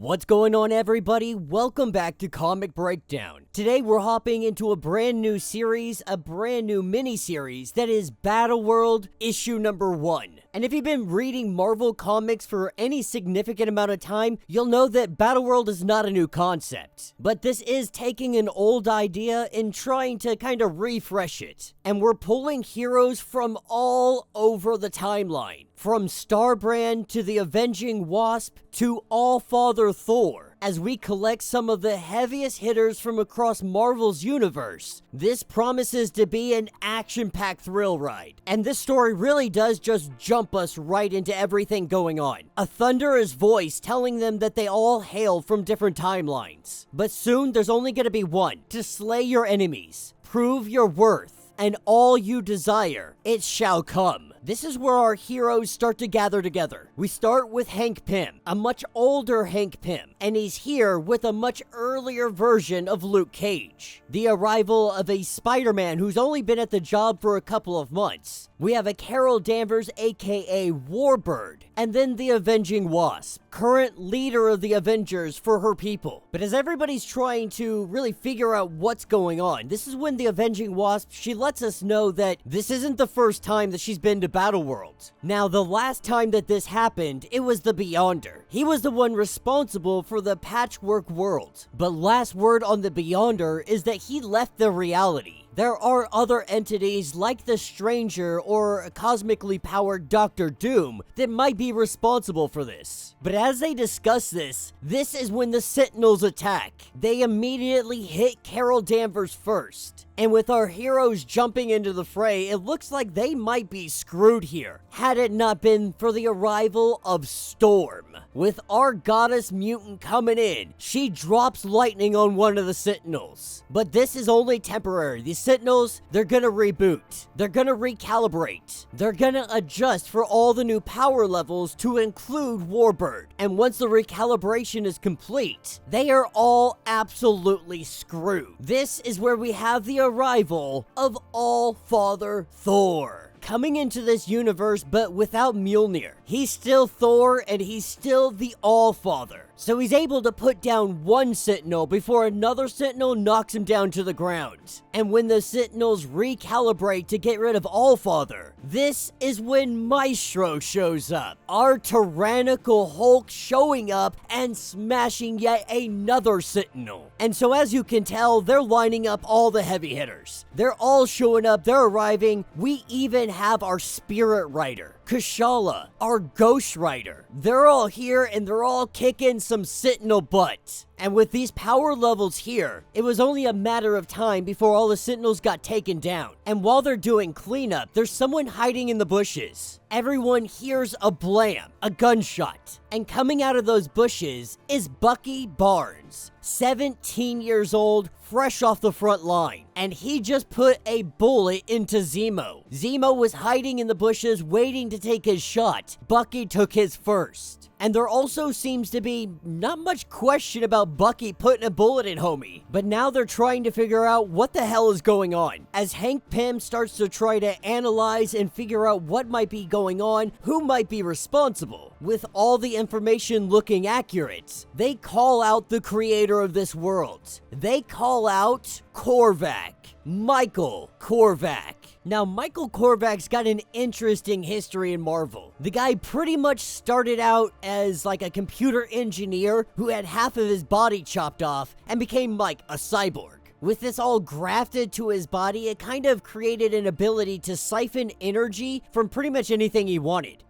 What's going on, everybody? Welcome back to Comic Breakdown. Today we're hopping into a brand new series, a brand new mini-series that is Battleworld issue number 1. And if you've been reading Marvel comics for any significant amount of time, you'll know that Battleworld is not a new concept. But this is taking an old idea and trying to kind of refresh it. And we're pulling heroes from all over the timeline. From Starbrand to the Avenging Wasp to All-Father Thor, as we collect some of the heaviest hitters from across Marvel's universe. This promises to be an action-packed thrill ride, and this story really does just jump us right into everything going on. A thunderous voice telling them that they all hail from different timelines. But soon there's only going to be one: to slay your enemies, prove your worth, and all you desire, it shall come. This is where our heroes start to gather together. We start with Hank Pym, a much older Hank Pym, and he's here with a much earlier version of Luke Cage. The arrival of a Spider-Man who's only been at the job for a couple of months. We have a Carol Danvers, aka Warbird, and then the Avenging Wasp, current leader of the Avengers for her people. But as everybody's trying to really figure out what's going on, this is when the Avenging Wasp, she lets us know that this isn't the first time that she's been to Battleworld. Now, the last time that this happened, it was the Beyonder. He was the one responsible for the patchwork world. But last word on the Beyonder is that he left the reality. There are other entities like the Stranger or a cosmically powered Doctor Doom that might be responsible for this. But as they discuss this is when the Sentinels attack. They immediately hit Carol Danvers first. And with our heroes jumping into the fray, it looks like they might be screwed here, had it not been for the arrival of Storm. With our goddess mutant coming in, she drops lightning on one of the Sentinels. But this is only temporary. The Sentinels, they're gonna reboot. They're gonna recalibrate. They're gonna adjust for all the new power levels to include Warbird. And once the recalibration is complete, they are all absolutely screwed. This is where we have the arrival of All-Father Thor, coming into this universe but without Mjolnir. He's still Thor and he's still the All-Father. So he's able to put down one Sentinel before another Sentinel knocks him down to the ground. And when the Sentinels recalibrate to get rid of All-Father, this is when Maestro shows up. Our tyrannical Hulk showing up and smashing yet another Sentinel. And so as you can tell, they're lining up all the heavy hitters. They're all showing up, they're arriving. We even have our Spirit Rider, Kashala, our Ghost Rider. They're all here and they're all kicking some Sentinel butt. And with these power levels here, it was only a matter of time before all the Sentinels got taken down. And while they're doing cleanup, there's someone hiding in the bushes. Everyone hears a blam, a gunshot. And coming out of those bushes is Bucky Barnes, 17 years old, fresh off the front line. And he just put a bullet into Zemo. Zemo was hiding in the bushes waiting to take his shot. Bucky took his first. And there also seems to be not much question about Bucky putting a bullet in homie. But now they're trying to figure out what the hell is going on. As Hank Pym starts to try to analyze and figure out what might be going on, who might be responsible. With all the information looking accurate, they call out the creator of this world. They call out Korvac. Michael Korvac. Now, Michael Korvac's got an interesting history in Marvel. The guy pretty much started out as like a computer engineer who had half of his body chopped off and became like a cyborg. With this all grafted to his body, it kind of created an ability to siphon energy from pretty much anything he wanted.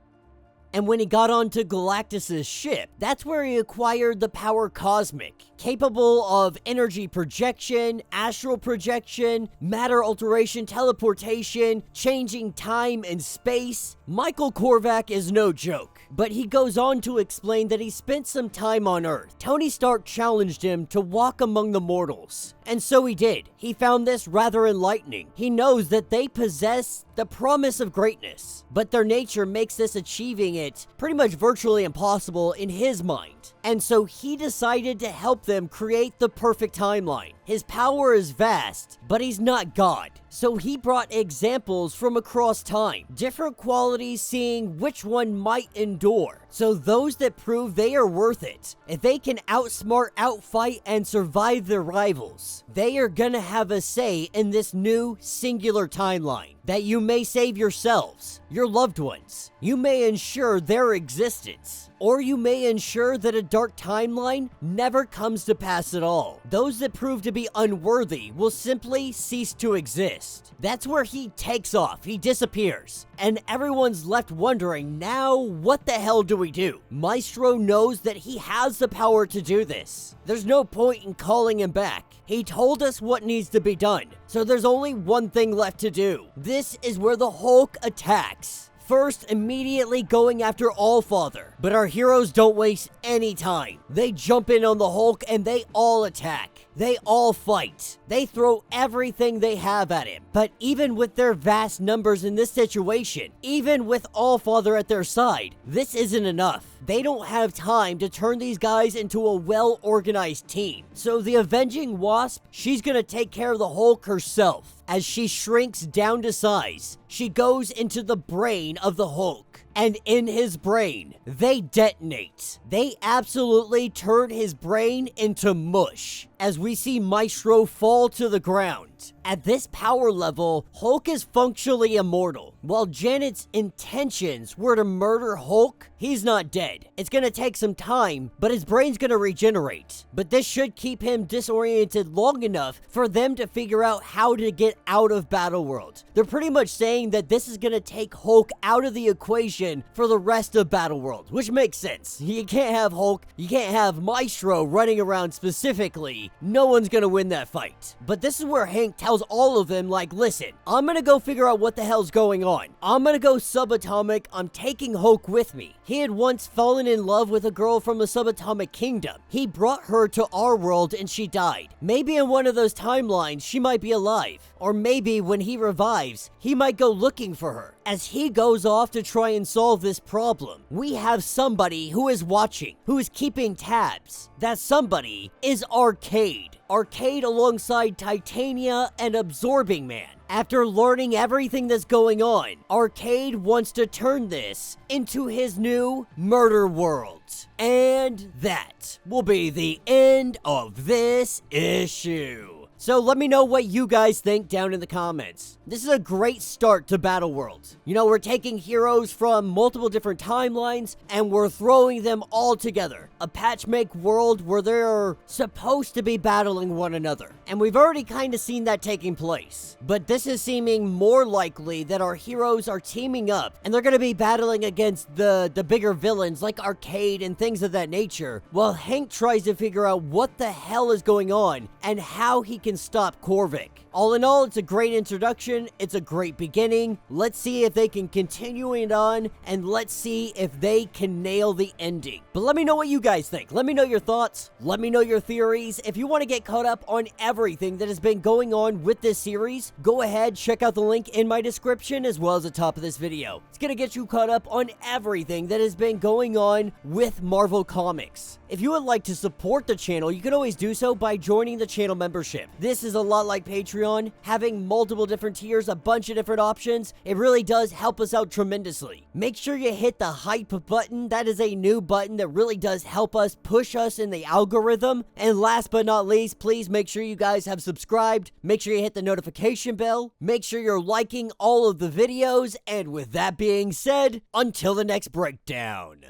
And when he got onto Galactus's ship, that's where he acquired the power Cosmic, capable of energy projection, astral projection, matter alteration, teleportation, changing time and space. Michael Korvac is no joke, but he goes on to explain that he spent some time on Earth. Tony Stark challenged him to walk among the mortals, and so he did. He found this rather enlightening. He knows that they possess the promise of greatness, but their nature makes this achieving it pretty much virtually impossible in his mind. And so he decided to help them create the perfect timeline. His power is vast, but he's not God. So he brought examples from across time, different qualities, seeing which one might endure. So those that prove they are worth it, if they can outsmart, outfight, and survive their rivals, they are gonna have a say in this new singular timeline that you may save yourselves, your loved ones. You may ensure their existence, or you may ensure that a dark timeline never comes to pass at all. Those that prove to be unworthy will simply cease to exist. That's where he takes off, he disappears, and everyone's left wondering, now what the hell do we do? Maestro knows that he has the power to do this. There's no point in calling him back. He told us what needs to be done, so there's only one thing left to do. This is where the Hulk attacks. First, immediately going after Allfather. But our heroes don't waste any time. They jump in on the Hulk and they all attack. They all fight. They throw everything they have at him. But even with their vast numbers in this situation, even with Allfather at their side, this isn't enough. They don't have time to turn these guys into a well-organized team. So the Avenging Wasp, she's gonna take care of the Hulk herself. As she shrinks down to size, she goes into the brain of the Hulk. And in his brain, they detonate. They absolutely turn his brain into mush, as we see Maestro fall to the ground. At this power level, Hulk is functionally immortal. While Janet's intentions were to murder Hulk, he's not dead. It's gonna take some time, but his brain's gonna regenerate. But this should keep him disoriented long enough for them to figure out how to get out of Battleworld. They're pretty much saying that this is gonna take Hulk out of the equation for the rest of Battleworld, which makes sense. You can't have Hulk, you can't have Maestro running around specifically. No one's gonna win that fight. But this is where Hank tells all of them, like, listen, I'm gonna go figure out what the hell's going on. I'm gonna go subatomic. I'm taking Hulk with me. He had once fallen in love with a girl from the subatomic kingdom. He brought her to our world and she died. Maybe in one of those timelines, she might be alive. Or maybe when he revives, he might go looking for her. As he goes off to try and solve this problem, we have somebody who is watching, who is keeping tabs. That somebody is Arcade. Arcade alongside Titania and Absorbing Man. After learning everything that's going on, Arcade wants to turn this into his new murder world. And that will be the end of this issue. So let me know what you guys think down in the comments. This is a great start to Battleworld. You know, we're taking heroes from multiple different timelines and we're throwing them all together. A patchwork world where they're supposed to be battling one another. And we've already kind of seen that taking place. But this is seeming more likely that our heroes are teaming up and they're going to be battling against the bigger villains like Arcade and things of that nature, while Hank tries to figure out what the hell is going on and how he can stop Korvac. All in all, it's a great introduction, it's a great beginning. Let's see if they can continue it on, and let's see if they can nail the ending. But let me know what you guys think. Let me know your thoughts. Let me know your theories. If you want to get caught up on everything that has been going on with this series, go ahead, check out the link in my description as well as the top of this video. It's going to get you caught up on everything that has been going on with Marvel Comics. If you would like to support the channel, you can always do so by joining the channel membership. This is a lot like Patreon, having multiple different tiers, a bunch of different options. It really does help us out tremendously. Make sure you hit the hype button. That is a new button that really does help us push us in the algorithm. And last but not least, please make sure you guys have subscribed. Make sure you hit the notification bell. Make sure you're liking all of the videos. And with that being said, until the next breakdown.